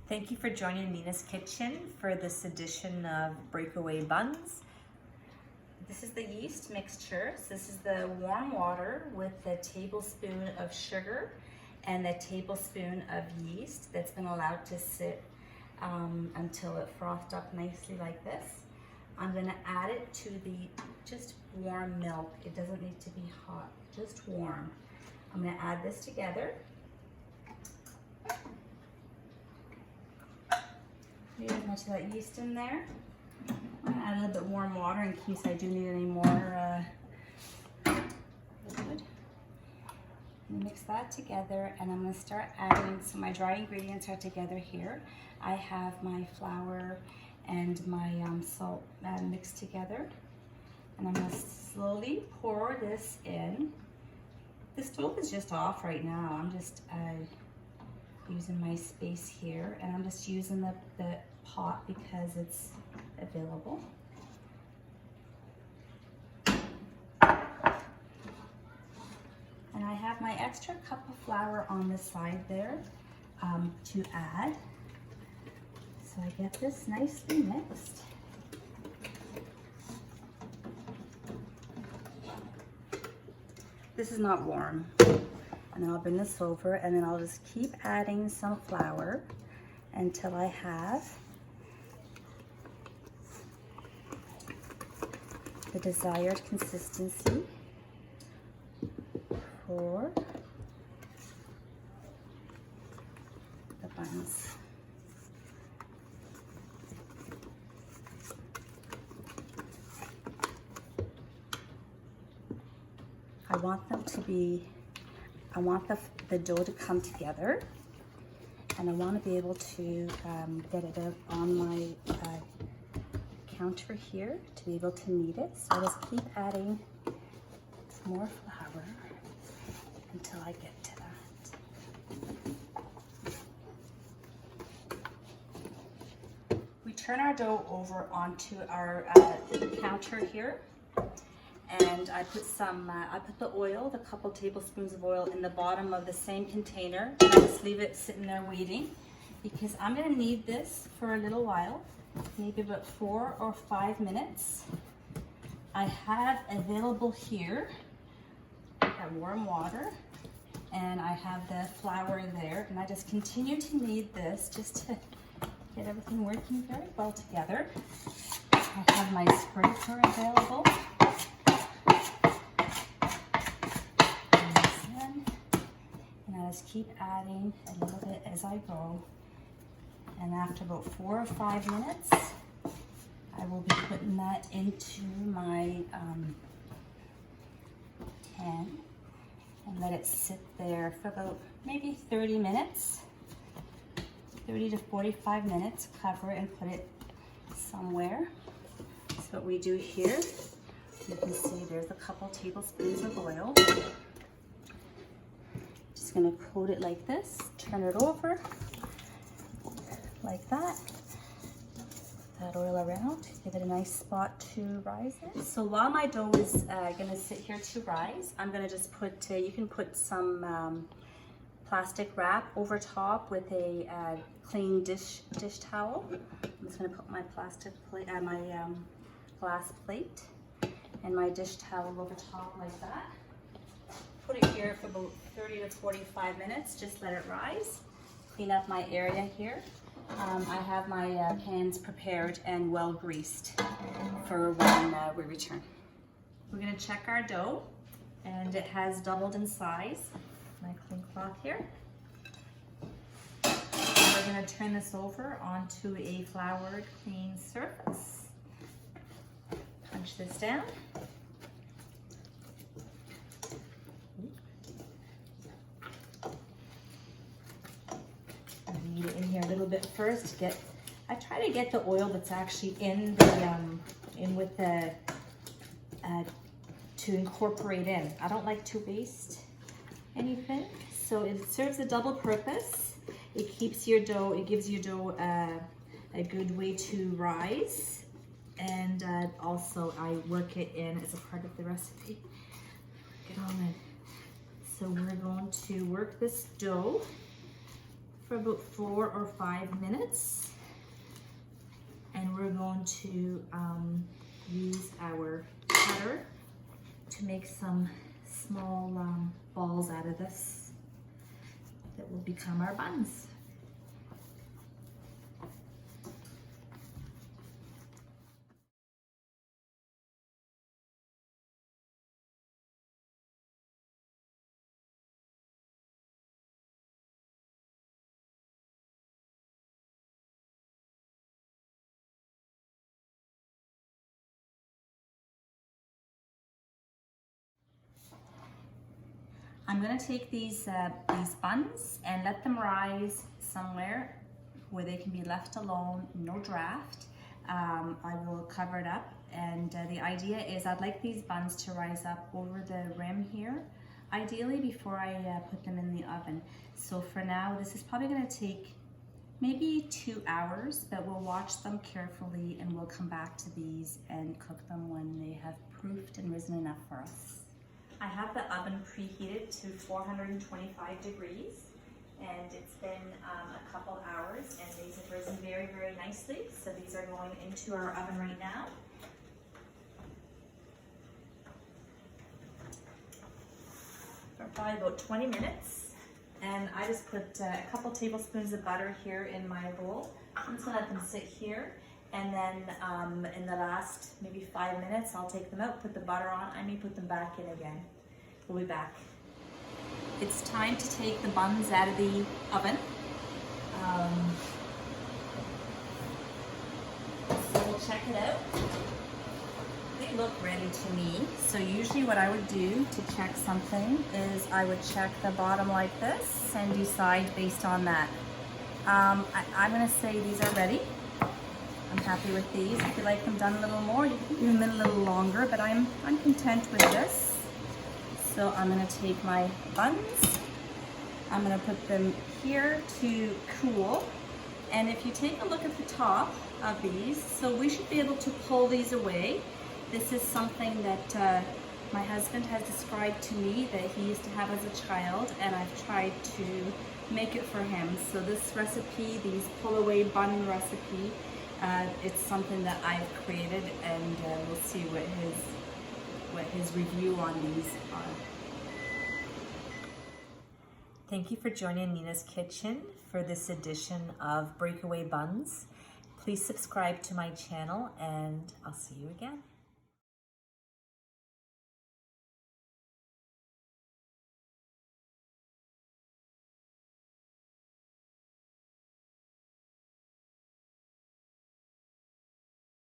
Thank you for joining Nina's Kitchen for this edition of Breakaway Buns. This is the yeast mixture. So this is the warm water with a tablespoon of sugar and a tablespoon of yeast that's been allowed to sit until it frothed up nicely like this. I'm going to add it to the just warm milk. It doesn't need to be hot, just warm. I'm going to add this together. Leave as much of that yeast in there. I'm going to add a little bit warm water in case I do need any more liquid. Mix that together and I'm going to start adding, so my dry ingredients are together here. I have my flour and my salt mixed together. And I'm going to slowly pour this in. The stove is just off right now. I'm just using my space here, and I'm just using the pot because it's available. And I have my extra cup of flour on the side there to add. So I get this nicely mixed. This is not warm. And then I'll bring this over and then I'll just keep adding some flour until I have the desired consistency for the buns. I want them to be, I want the dough to come together, and I want to be able to get it out on my counter here to be able to knead it. So I just keep adding more flour until I get to that. We turn our dough over onto our counter here. And I put the oil, the couple tablespoons of oil in the bottom of the same container. And I just leave it sitting there waiting because I'm going to knead this for a little while, maybe about 4 or 5 minutes. I have available here, I have warm water and I have the flour there, and I just continue to knead this just to get everything working very well together. I have my scraper available. I just keep adding a little bit as I go, and after about 4 or 5 minutes I will be putting that into my pan and let it sit there for about maybe 30 minutes, 30 to 45 minutes. Cover it and put it somewhere. That's what we do here. You can see there's a couple tablespoons of oil. Just going to coat it like this, turn it over like that, that oil around, give it a nice spot to rise in. So while my dough is going to sit here to rise, I'm going to just put, you can put some plastic wrap over top with a clean dish towel. I'm just going to put my plastic plate, my glass plate and my dish towel over top like that. Put it here for about 30 to 45 minutes, just let it rise. Clean up my area here. I have my pans prepared and well greased for when we return. We're gonna check our dough, and it has doubled in size. My clean cloth here. We're gonna turn this over onto a floured clean surface. Punch this down. It in here a little bit first. I try to get the oil that's actually in the in with the to incorporate in. I don't like to waste anything, so it serves a double purpose. It keeps your dough. It gives your dough a good way to rise, and also I work it in as a part of the recipe. Get on it. So we're going to work this dough for about 4 or 5 minutes. And we're going to use our cutter to make some small balls out of this that will become our buns. I'm going to take these buns and let them rise somewhere where they can be left alone, no draft. I will cover it up, and the idea is I'd like these buns to rise up over the rim here, ideally before I put them in the oven. So for now, this is probably going to take maybe 2 hours, but we'll watch them carefully and we'll come back to these and cook them when they have proofed and risen enough for us. I have the oven preheated to 425 degrees, and it's been a couple hours, and these have risen very, very nicely. So these are going into our oven right now. For probably about 20 minutes. And I just put a couple tablespoons of butter here in my bowl. I'm just gonna let them sit here. And then in the last maybe 5 minutes, I'll take them out, put the butter on. I may put them back in again. We'll be back. It's time to take the buns out of the oven. So we'll check it out. They look ready to me. So usually what I would do to check something is I would check the bottom like this and decide based on that. I'm gonna say these are ready. I'm happy with these. If you like them done a little more, you can leave them in a little longer, but I'm content with this. So I'm gonna take my buns, I'm gonna put them here to cool. And if you take a look at the top of these, so we should be able to pull these away. This is something that my husband has described to me that he used to have as a child, and I've tried to make it for him. So this recipe, these pull away bun recipe, it's something that I've created, and we'll see what his review on these are. Thank you for joining Nina's Kitchen for this edition of Breakaway Buns. Please subscribe to my channel, and I'll see you again.